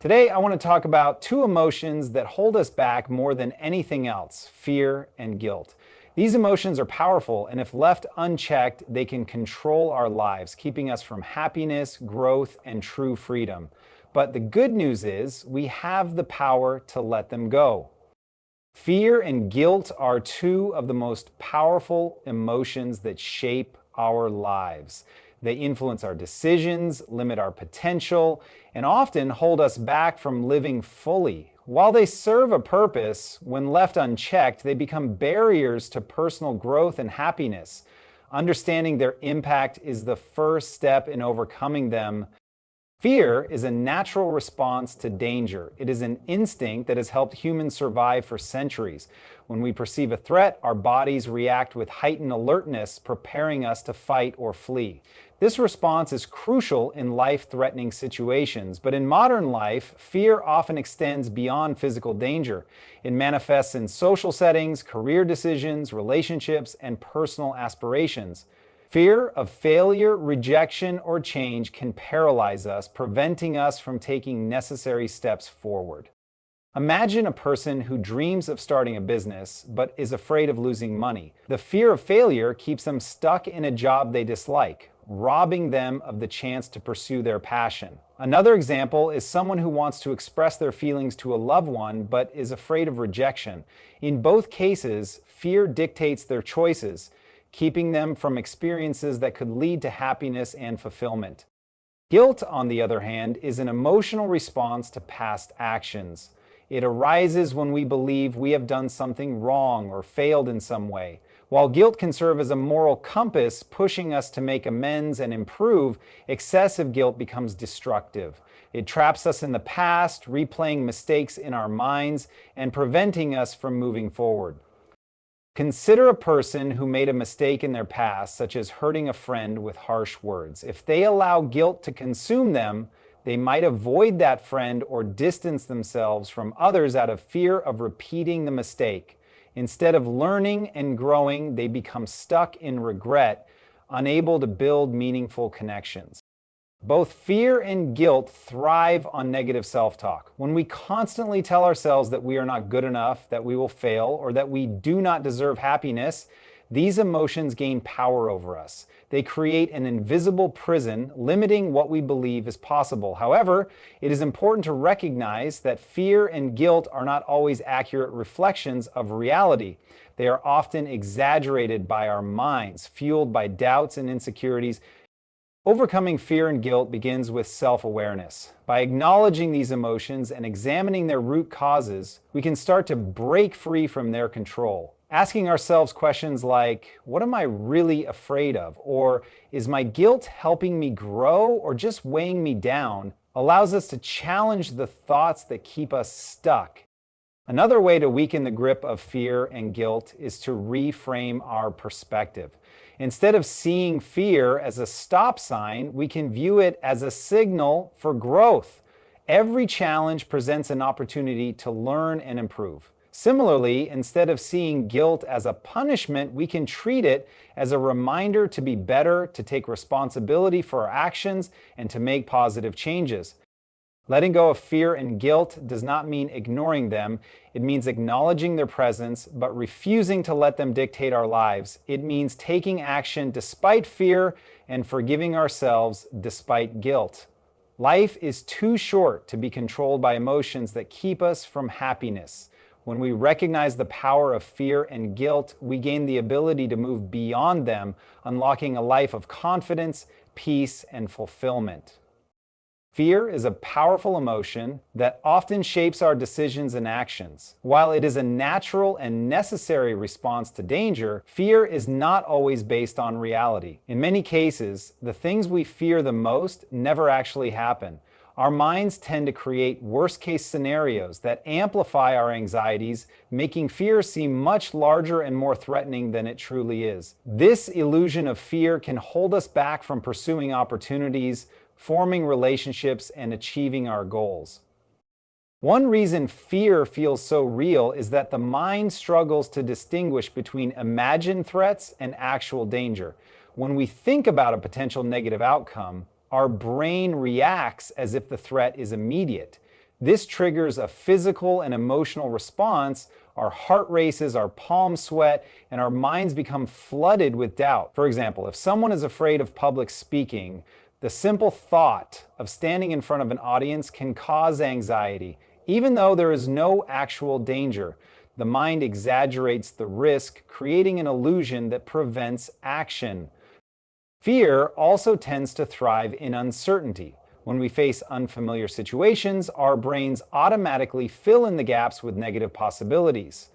Today, I want to talk about two emotions that hold us back more than anything else: fear and guilt. These emotions are powerful, and if left unchecked, they can control our lives, keeping us from happiness, growth, and true freedom. But the good news is we have the power to let them go. Fear and guilt are two of the most powerful emotions that shape our lives. They influence our decisions, limit our potential, and often hold us back from living fully. While they serve a purpose, when left unchecked, they become barriers to personal growth and happiness. Understanding their impact is the first step in overcoming them. Fear is a natural response to danger. It is an instinct that has helped humans survive for centuries. When we perceive a threat, our bodies react with heightened alertness, preparing us to fight or flee. This response is crucial in life-threatening situations, but in modern life, fear often extends beyond physical danger. It manifests in social settings, career decisions, relationships, and personal aspirations. Fear of failure, rejection, or change can paralyze us, preventing us from taking necessary steps forward. Imagine a person who dreams of starting a business but is afraid of losing money. The fear of failure keeps them stuck in a job they dislike, robbing them of the chance to pursue their passion. Another example is someone who wants to express their feelings to a loved one but is afraid of rejection. In both cases, fear dictates their choices, keeping them from experiences that could lead to happiness and fulfillment. Guilt, on the other hand, is an emotional response to past actions. It arises when we believe we have done something wrong or failed in some way. While guilt can serve as a moral compass, pushing us to make amends and improve, excessive guilt becomes destructive. It traps us in the past, replaying mistakes in our minds and preventing us from moving forward. Consider a person who made a mistake in their past, such as hurting a friend with harsh words. If they allow guilt to consume them, they might avoid that friend or distance themselves from others out of fear of repeating the mistake. Instead of learning and growing, they become stuck in regret, unable to build meaningful connections. Both fear and guilt thrive on negative self-talk. When we constantly tell ourselves that we are not good enough, that we will fail, or that we do not deserve happiness, these emotions gain power over us. They create an invisible prison, limiting what we believe is possible. However, it is important to recognize that fear and guilt are not always accurate reflections of reality. They are often exaggerated by our minds, fueled by doubts and insecurities. Overcoming fear and guilt begins with self-awareness. By acknowledging these emotions and examining their root causes, we can start to break free from their control. Asking ourselves questions like, what am I really afraid of? Or is my guilt helping me grow or just weighing me down? Allows us to challenge the thoughts that keep us stuck. Another way to weaken the grip of fear and guilt is to reframe our perspective. Instead of seeing fear as a stop sign, we can view it as a signal for growth. Every challenge presents an opportunity to learn and improve. Similarly, instead of seeing guilt as a punishment, we can treat it as a reminder to be better, to take responsibility for our actions, and to make positive changes. Letting go of fear and guilt does not mean ignoring them. It means acknowledging their presence, but refusing to let them dictate our lives. It means taking action despite fear and forgiving ourselves despite guilt. Life is too short to be controlled by emotions that keep us from happiness. When we recognize the power of fear and guilt, we gain the ability to move beyond them, unlocking a life of confidence, peace, and fulfillment. Fear is a powerful emotion that often shapes our decisions and actions. While it is a natural and necessary response to danger, fear is not always based on reality. In many cases, the things we fear the most never actually happen. Our minds tend to create worst-case scenarios that amplify our anxieties, making fear seem much larger and more threatening than it truly is. This illusion of fear can hold us back from pursuing opportunities, forming relationships, and achieving our goals. One reason fear feels so real is that the mind struggles to distinguish between imagined threats and actual danger. When we think about a potential negative outcome, our brain reacts as if the threat is immediate. This triggers a physical and emotional response. Our heart races, our palms sweat, and our minds become flooded with doubt. For example, if someone is afraid of public speaking, the simple thought of standing in front of an audience can cause anxiety, even though there is no actual danger. The mind exaggerates the risk, creating an illusion that prevents action. Fear also tends to thrive in uncertainty. When we face unfamiliar situations, our brains automatically fill in the gaps with negative possibilities.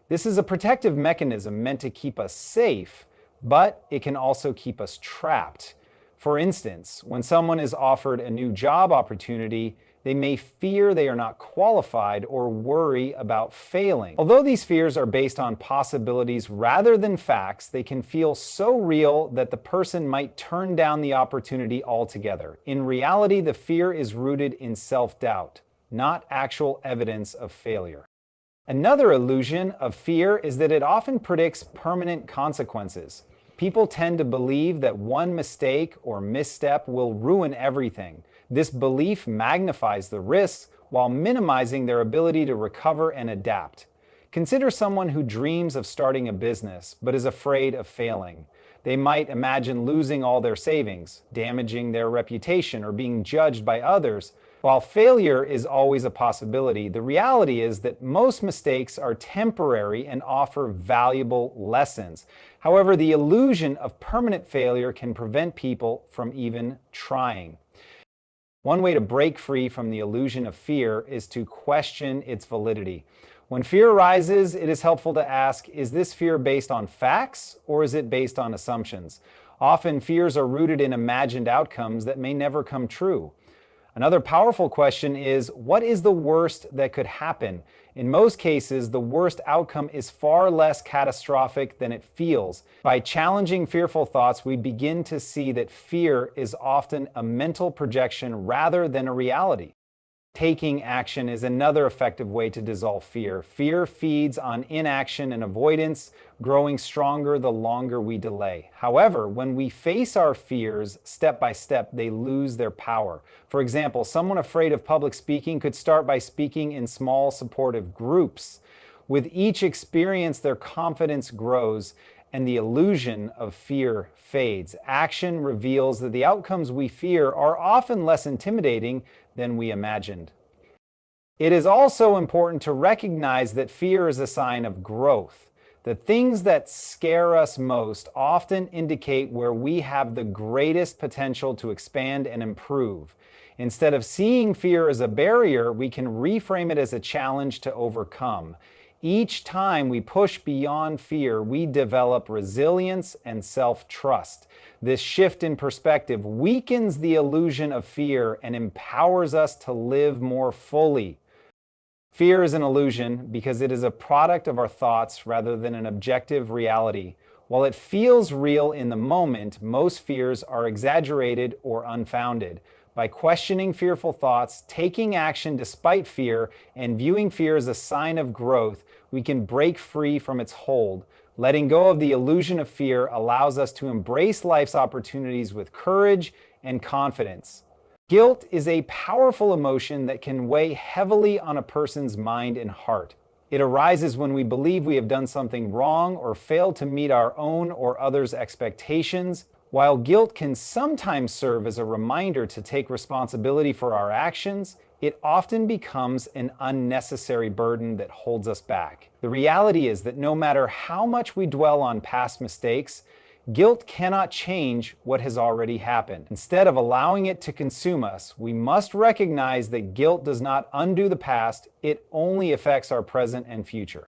This is a protective mechanism meant to keep us safe, but it can also keep us trapped. For instance, when someone is offered a new job opportunity, they may fear they are not qualified or worry about failing. Although these fears are based on possibilities rather than facts, they can feel so real that the person might turn down the opportunity altogether. In reality, the fear is rooted in self-doubt, not actual evidence of failure. Another illusion of fear is that it often predicts permanent consequences. People tend to believe that one mistake or misstep will ruin everything. This belief magnifies the risks while minimizing their ability to recover and adapt. Consider someone who dreams of starting a business but is afraid of failing. They might imagine losing all their savings, damaging their reputation, or being judged by others. While failure is always a possibility, the reality is that most mistakes are temporary and offer valuable lessons. However, the illusion of permanent failure can prevent people from even trying. One way to break free from the illusion of fear is to question its validity. When fear arises, it is helpful to ask, is this fear based on facts or is it based on assumptions? Often fears are rooted in imagined outcomes that may never come true. Another powerful question is, what is the worst that could happen? In most cases, the worst outcome is far less catastrophic than it feels. By challenging fearful thoughts, we begin to see that fear is often a mental projection rather than a reality. Taking action is another effective way to dissolve fear. Fear feeds on inaction and avoidance, growing stronger the longer we delay. However, when we face our fears step by step, they lose their power. For example, someone afraid of public speaking could start by speaking in small, supportive groups. With each experience, their confidence grows and the illusion of fear fades. Action reveals that the outcomes we fear are often less intimidating than we imagined. It is also important to recognize that fear is a sign of growth. The things that scare us most often indicate where we have the greatest potential to expand and improve. Instead of seeing fear as a barrier, we can reframe it as a challenge to overcome. Each time we push beyond fear, we develop resilience and self-trust. This shift in perspective weakens the illusion of fear and empowers us to live more fully. Fear is an illusion because it is a product of our thoughts rather than an objective reality. While it feels real in the moment, most fears are exaggerated or unfounded. By questioning fearful thoughts, taking action despite fear, and viewing fear as a sign of growth, we can break free from its hold. Letting go of the illusion of fear allows us to embrace life's opportunities with courage and confidence. Guilt is a powerful emotion that can weigh heavily on a person's mind and heart. It arises when we believe we have done something wrong or failed to meet our own or others' expectations. While guilt can sometimes serve as a reminder to take responsibility for our actions, it often becomes an unnecessary burden that holds us back. The reality is that no matter how much we dwell on past mistakes, guilt cannot change what has already happened. Instead of allowing it to consume us, we must recognize that guilt does not undo the past, it only affects our present and future.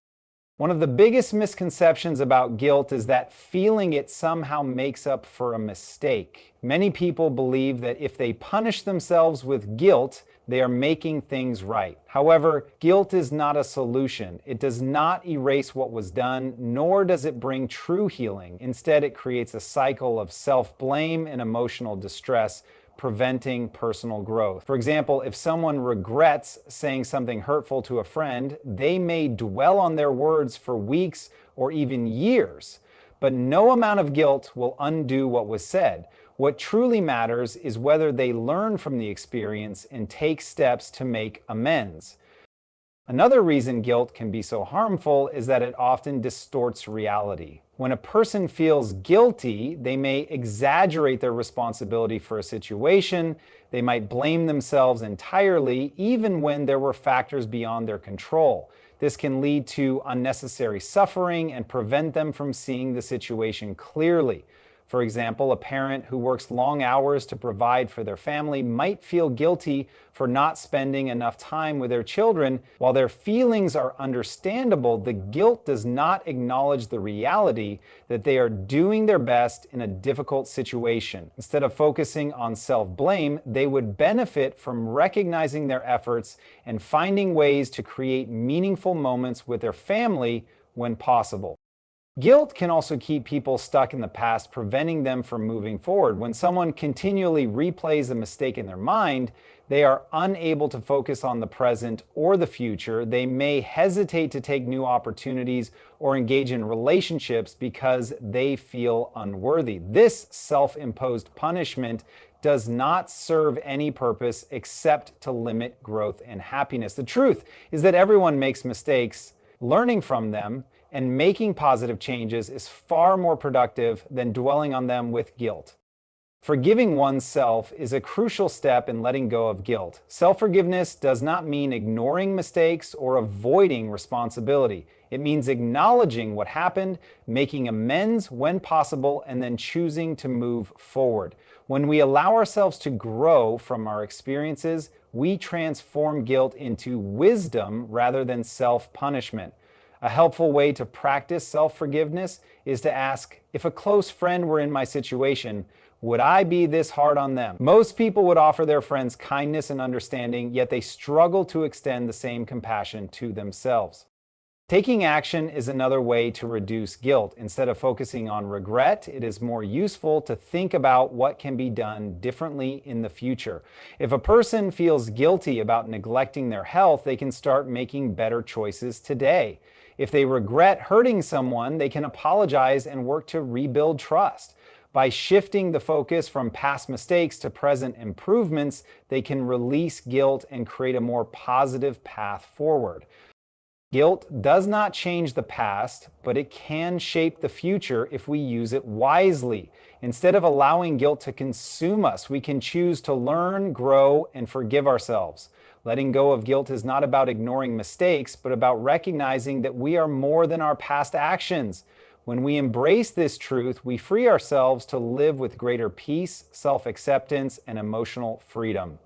One of the biggest misconceptions about guilt is that feeling it somehow makes up for a mistake. Many people believe that if they punish themselves with guilt, they are making things right. However, guilt is not a solution. It does not erase what was done, nor does it bring true healing. Instead, it creates a cycle of self-blame and emotional distress, preventing personal growth. For example, if someone regrets saying something hurtful to a friend, they may dwell on their words for weeks or even years. But no amount of guilt will undo what was said. What truly matters is whether they learn from the experience and take steps to make amends. Another reason guilt can be so harmful is that it often distorts reality. When a person feels guilty, they may exaggerate their responsibility for a situation. They might blame themselves entirely, even when there were factors beyond their control. This can lead to unnecessary suffering and prevent them from seeing the situation clearly. For example, a parent who works long hours to provide for their family might feel guilty for not spending enough time with their children. While their feelings are understandable, the guilt does not acknowledge the reality that they are doing their best in a difficult situation. Instead of focusing on self-blame, they would benefit from recognizing their efforts and finding ways to create meaningful moments with their family when possible. Guilt can also keep people stuck in the past, preventing them from moving forward. When someone continually replays a mistake in their mind, they are unable to focus on the present or the future. They may hesitate to take new opportunities or engage in relationships because they feel unworthy. This self-imposed punishment does not serve any purpose except to limit growth and happiness. The truth is that everyone makes mistakes. Learning from them and making positive changes is far more productive than dwelling on them with guilt. Forgiving oneself is a crucial step in letting go of guilt. Self-forgiveness does not mean ignoring mistakes or avoiding responsibility. It means acknowledging what happened, making amends when possible, and then choosing to move forward. When we allow ourselves to grow from our experiences, we transform guilt into wisdom rather than self-punishment. A helpful way to practice self-forgiveness is to ask, if a close friend were in my situation, would I be this hard on them? Most people would offer their friends kindness and understanding, yet they struggle to extend the same compassion to themselves. Taking action is another way to reduce guilt. Instead of focusing on regret, it is more useful to think about what can be done differently in the future. If a person feels guilty about neglecting their health, they can start making better choices today. If they regret hurting someone, they can apologize and work to rebuild trust. By shifting the focus from past mistakes to present improvements, they can release guilt and create a more positive path forward. Guilt does not change the past, but it can shape the future if we use it wisely. Instead of allowing guilt to consume us, we can choose to learn, grow, and forgive ourselves. Letting go of guilt is not about ignoring mistakes, but about recognizing that we are more than our past actions. When we embrace this truth, we free ourselves to live with greater peace, self-acceptance, and emotional freedom.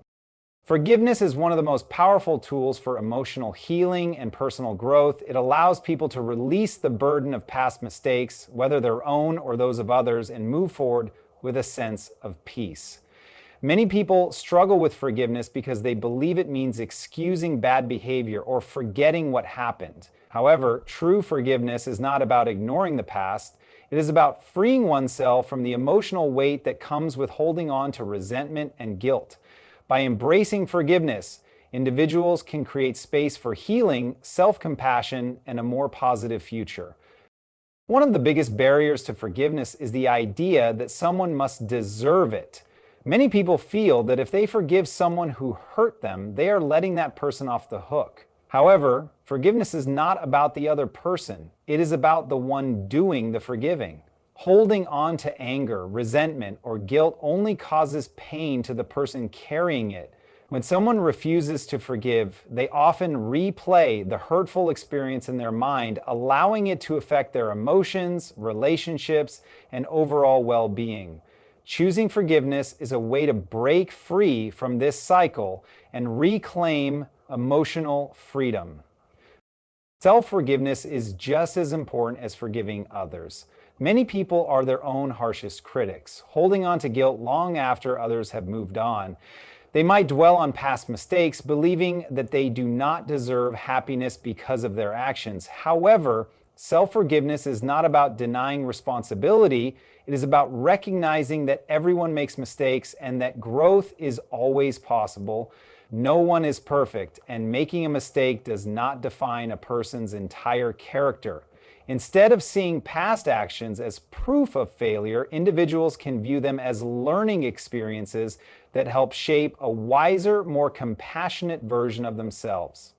Forgiveness is one of the most powerful tools for emotional healing and personal growth. It allows people to release the burden of past mistakes, whether their own or those of others, and move forward with a sense of peace. Many people struggle with forgiveness because they believe it means excusing bad behavior or forgetting what happened. However, true forgiveness is not about ignoring the past. It is about freeing oneself from the emotional weight that comes with holding on to resentment and guilt. By embracing forgiveness, individuals can create space for healing, self-compassion, and a more positive future. One of the biggest barriers to forgiveness is the idea that someone must deserve it. Many people feel that if they forgive someone who hurt them, they are letting that person off the hook. However, forgiveness is not about the other person. It is about the one doing the forgiving. Holding on to anger, resentment, or guilt only causes pain to the person carrying it. When someone refuses to forgive, they often replay the hurtful experience in their mind, allowing it to affect their emotions, relationships, and overall well-being. Choosing forgiveness is a way to break free from this cycle and reclaim emotional freedom. Self-forgiveness is just as important as forgiving others. Many people are their own harshest critics, holding on to guilt long after others have moved on. They might dwell on past mistakes, believing that they do not deserve happiness because of their actions. However, self-forgiveness is not about denying responsibility. It is about recognizing that everyone makes mistakes and that growth is always possible. No one is perfect, and making a mistake does not define a person's entire character. Instead of seeing past actions as proof of failure, individuals can view them as learning experiences that help shape a wiser, more compassionate version of themselves.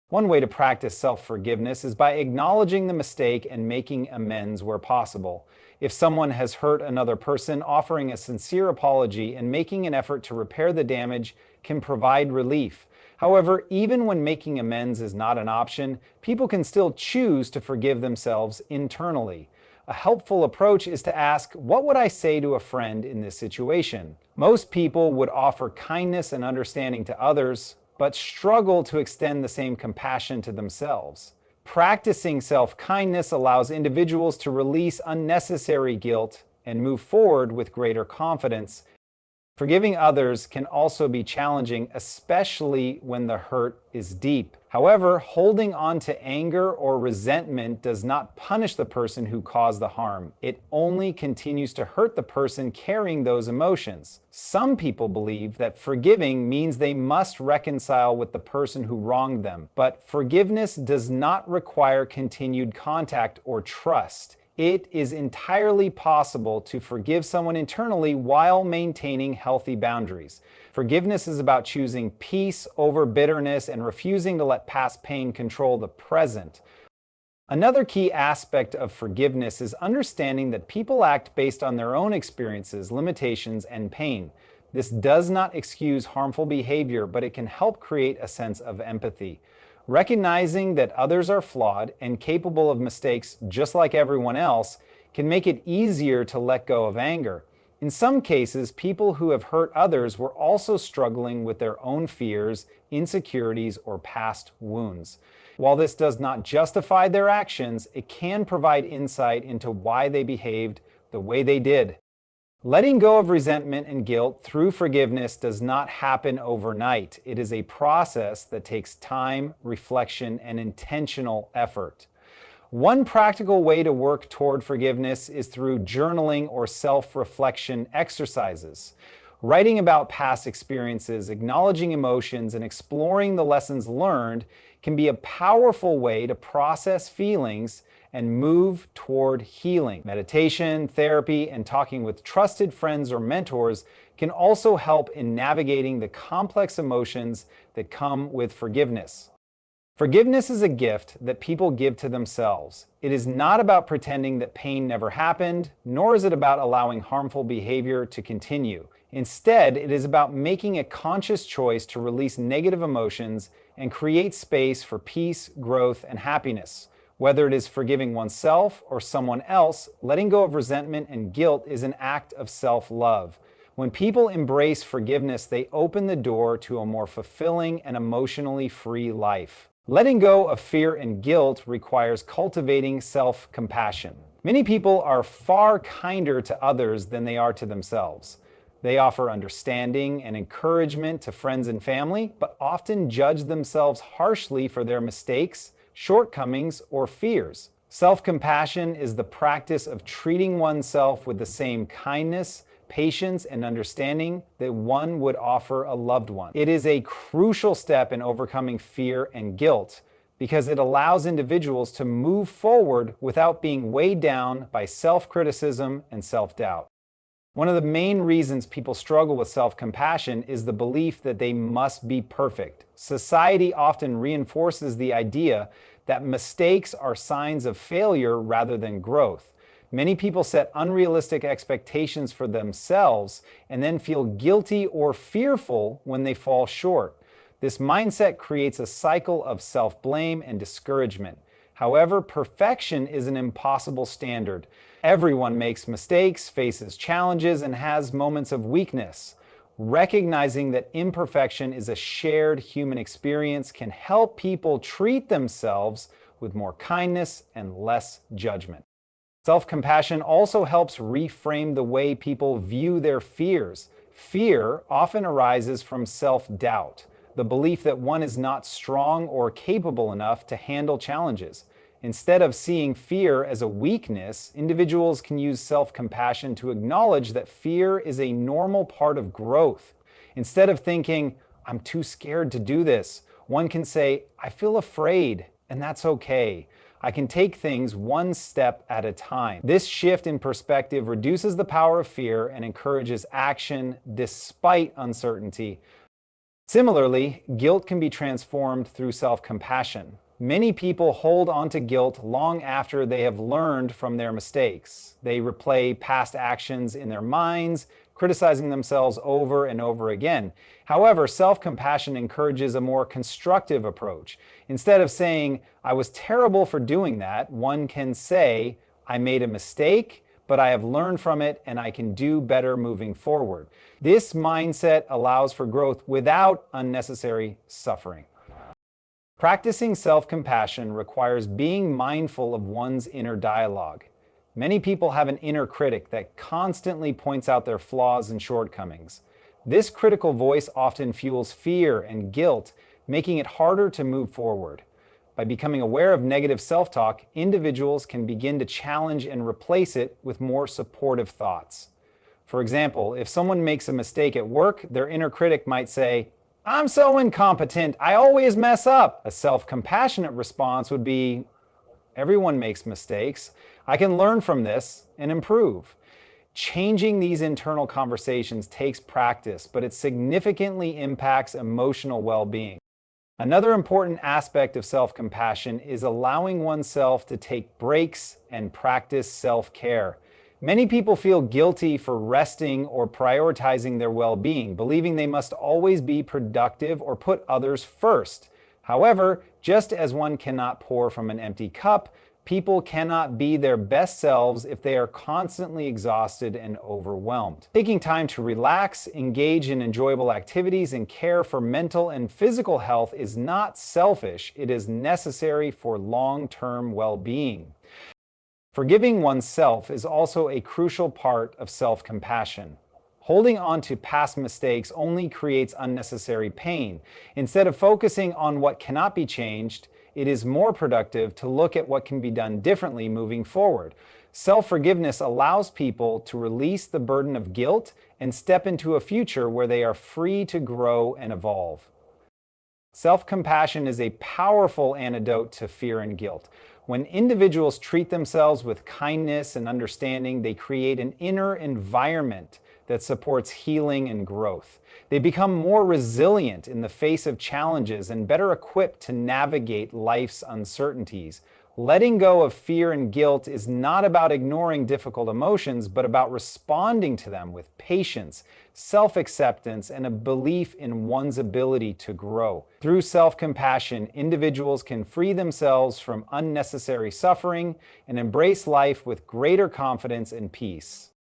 One way to practice self forgiveness is by acknowledging the mistake and making amends where possible. If someone has hurt another person, offering a sincere apology and making an effort to repair the damage can provide relief. However, even when making amends is not an option, people can still choose to forgive themselves internally. A helpful approach is to ask, what would I say to a friend in this situation? Most people would offer kindness and understanding to others, but struggle to extend the same compassion to themselves. Practicing self-kindness allows individuals to release unnecessary guilt and move forward with greater confidence. Forgiving others can also be challenging, especially when the hurt is deep. However, holding on to anger or resentment does not punish the person who caused the harm. It only continues to hurt the person carrying those emotions. Some people believe that forgiving means they must reconcile with the person who wronged them, but forgiveness does not require continued contact or trust. It is entirely possible to forgive someone internally while maintaining healthy boundaries. Forgiveness is about choosing peace over bitterness and refusing to let past pain control the present. Another key aspect of forgiveness is understanding that people act based on their own experiences, limitations, and pain. This does not excuse harmful behavior, but it can help create a sense of empathy. Recognizing that others are flawed and capable of mistakes just like everyone else can make it easier to let go of anger. In some cases, people who have hurt others were also struggling with their own fears, insecurities, or past wounds. While this does not justify their actions, it can provide insight into why they behaved the way they did. Letting go of resentment and guilt through forgiveness does not happen overnight. It is a process that takes time, reflection, and intentional effort. One practical way to work toward forgiveness is through journaling or self-reflection exercises. Writing about past experiences, acknowledging emotions, and exploring the lessons learned can be a powerful way to process feelings and move toward healing. Meditation, therapy, and talking with trusted friends or mentors can also help in navigating the complex emotions that come with forgiveness. Forgiveness is a gift that people give to themselves. It is not about pretending that pain never happened, nor is it about allowing harmful behavior to continue. Instead, it is about making a conscious choice to release negative emotions and create space for peace, growth, and happiness. Whether it is forgiving oneself or someone else, letting go of resentment and guilt is an act of self-love. When people embrace forgiveness, they open the door to a more fulfilling and emotionally free life. Letting go of fear and guilt requires cultivating self-compassion. Many people are far kinder to others than they are to themselves. They offer understanding and encouragement to friends and family, but often judge themselves harshly for their mistakes, shortcomings, or fears. Self-compassion is the practice of treating oneself with the same kindness, patience, and understanding that one would offer a loved one. It is a crucial step in overcoming fear and guilt because it allows individuals to move forward without being weighed down by self-criticism and self-doubt. One of the main reasons people struggle with self-compassion is the belief that they must be perfect. Society often reinforces the idea that mistakes are signs of failure rather than growth. Many people set unrealistic expectations for themselves and then feel guilty or fearful when they fall short. This mindset creates a cycle of self-blame and discouragement. However, perfection is an impossible standard. Everyone makes mistakes, faces challenges, and has moments of weakness. Recognizing that imperfection is a shared human experience can help people treat themselves with more kindness and less judgment. Self-compassion also helps reframe the way people view their fears. Fear often arises from self-doubt, the belief that one is not strong or capable enough to handle challenges. Instead of seeing fear as a weakness, individuals can use self-compassion to acknowledge that fear is a normal part of growth. Instead of thinking, I'm too scared to do this, one can say, I feel afraid, and that's okay. I can take things one step at a time. This shift in perspective reduces the power of fear and encourages action despite uncertainty. Similarly, guilt can be transformed through self-compassion. Many people hold onto guilt long after they have learned from their mistakes. They replay past actions in their minds, criticizing themselves over and over again. However, self-compassion encourages a more constructive approach. Instead of saying, "I was terrible for doing that," one can say, "I made a mistake, but I have learned from it and I can do better moving forward." This mindset allows for growth without unnecessary suffering. Practicing self-compassion requires being mindful of one's inner dialogue. Many people have an inner critic that constantly points out their flaws and shortcomings. This critical voice often fuels fear and guilt, making it harder to move forward. By becoming aware of negative self-talk, individuals can begin to challenge and replace it with more supportive thoughts. For example, if someone makes a mistake at work, their inner critic might say, "I'm so incompetent, I always mess up." A self-compassionate response would be, "Everyone makes mistakes. I can learn from this and improve." Changing these internal conversations takes practice, but it significantly impacts emotional well-being. Another important aspect of self-compassion is allowing oneself to take breaks and practice self-care. Many people feel guilty for resting or prioritizing their well-being, believing they must always be productive or put others first. However, just as one cannot pour from an empty cup, people cannot be their best selves if they are constantly exhausted and overwhelmed. Taking time to relax, engage in enjoyable activities, and care for mental and physical health is not selfish, it is necessary for long-term well-being. Forgiving oneself is also a crucial part of self-compassion. Holding on to past mistakes only creates unnecessary pain. Instead of focusing on what cannot be changed, it is more productive to look at what can be done differently moving forward. Self-forgiveness allows people to release the burden of guilt and step into a future where they are free to grow and evolve. Self-compassion is a powerful antidote to fear and guilt. When individuals treat themselves with kindness and understanding, they create an inner environment that supports healing and growth. They become more resilient in the face of challenges and better equipped to navigate life's uncertainties. Letting go of fear and guilt is not about ignoring difficult emotions, but about responding to them with patience, self-acceptance, and a belief in one's ability to grow. Through self-compassion, individuals can free themselves from unnecessary suffering and embrace life with greater confidence and peace.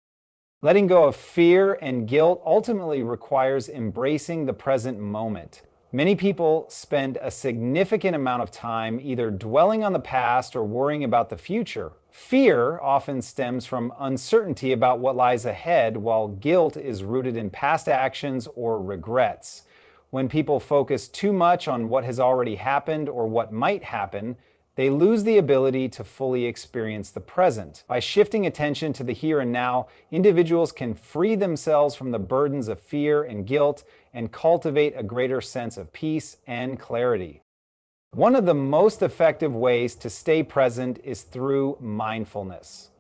Letting go of fear and guilt ultimately requires embracing the present moment. Many people spend a significant amount of time either dwelling on the past or worrying about the future. Fear often stems from uncertainty about what lies ahead, while guilt is rooted in past actions or regrets. When people focus too much on what has already happened or what might happen, they lose the ability to fully experience the present. By shifting attention to the here and now, individuals can free themselves from the burdens of fear and guilt and cultivate a greater sense of peace and clarity. One of the most effective ways to stay present is through mindfulness.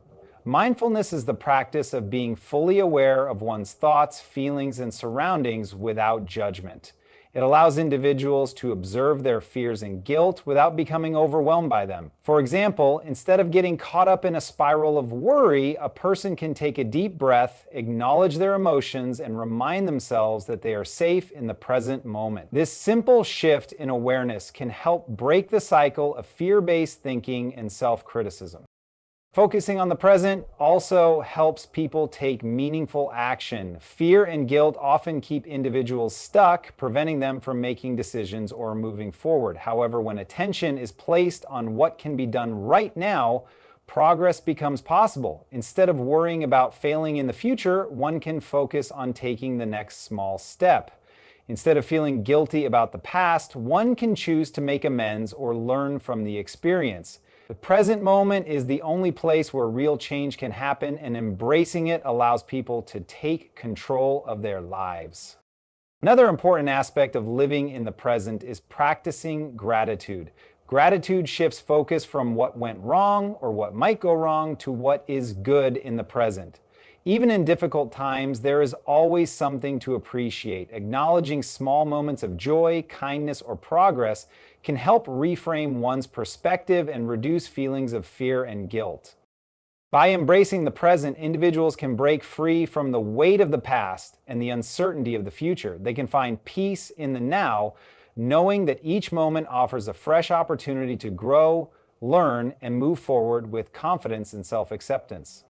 Mindfulness is the practice of being fully aware of one's thoughts, feelings, and surroundings without judgment. It allows individuals to observe their fears and guilt without becoming overwhelmed by them. For example, instead of getting caught up in a spiral of worry, a person can take a deep breath, acknowledge their emotions, and remind themselves that they are safe in the present moment. This simple shift in awareness can help break the cycle of fear-based thinking and self-criticism. Focusing on the present also helps people take meaningful action. Fear and guilt often keep individuals stuck, preventing them from making decisions or moving forward. However, when attention is placed on what can be done right now, progress becomes possible. Instead of worrying about failing in the future, one can focus on taking the next small step. Instead of feeling guilty about the past, one can choose to make amends or learn from the experience. The present moment is the only place where real change can happen, and embracing it allows people to take control of their lives. Another important aspect of living in the present is practicing gratitude. Gratitude shifts focus from what went wrong or what might go wrong to what is good in the present. Even in difficult times, there is always something to appreciate. Acknowledging small moments of joy, kindness, or progress can help reframe one's perspective and reduce feelings of fear and guilt. By embracing the present, individuals can break free from the weight of the past and the uncertainty of the future. They can find peace in the now, knowing that each moment offers a fresh opportunity to grow, learn, and move forward with confidence and self acceptance.